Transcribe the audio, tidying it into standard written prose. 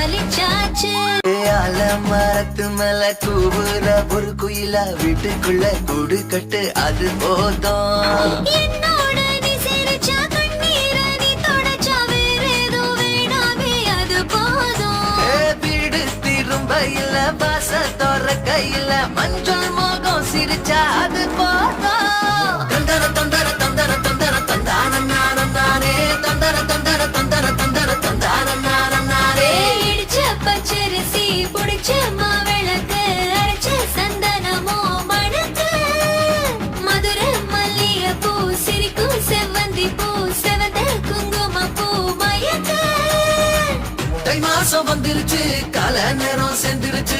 பலிச்சாச்சு. மரத்து மேல கூவுற ஒரு குயில வீட்டுக்குள்ள கூடு கட்டு அது போதும். என்னோட நீ சிரிச்சா கண்ணீரை நீ தொடச்சா வேற ஏதோ வேணாமே அது போதும். வீடு திரும்ப இல்ல பாச தோற கையில மஞ்சள் மோகம் சிரிச்சா அது போதும். தந்தர தந்தர தந்தர தந்தர தந்தான நானம் தானே தந்தர தந்தர தந்தர தந்தர தந்தான நானம் நானே. இடிச்ச பச்சரிசி புடிச்ச மாவிளக்கு அரைச்ச சந்தனமோ மணக்கு. மதுர மல்லிய பூ சிரிக்கும் செவ்வந்தி பூ செவந்த குங்கும பூ மயக்க. தை மாசம் வந்துருச்சு கால நேரம் செந்துருச்சு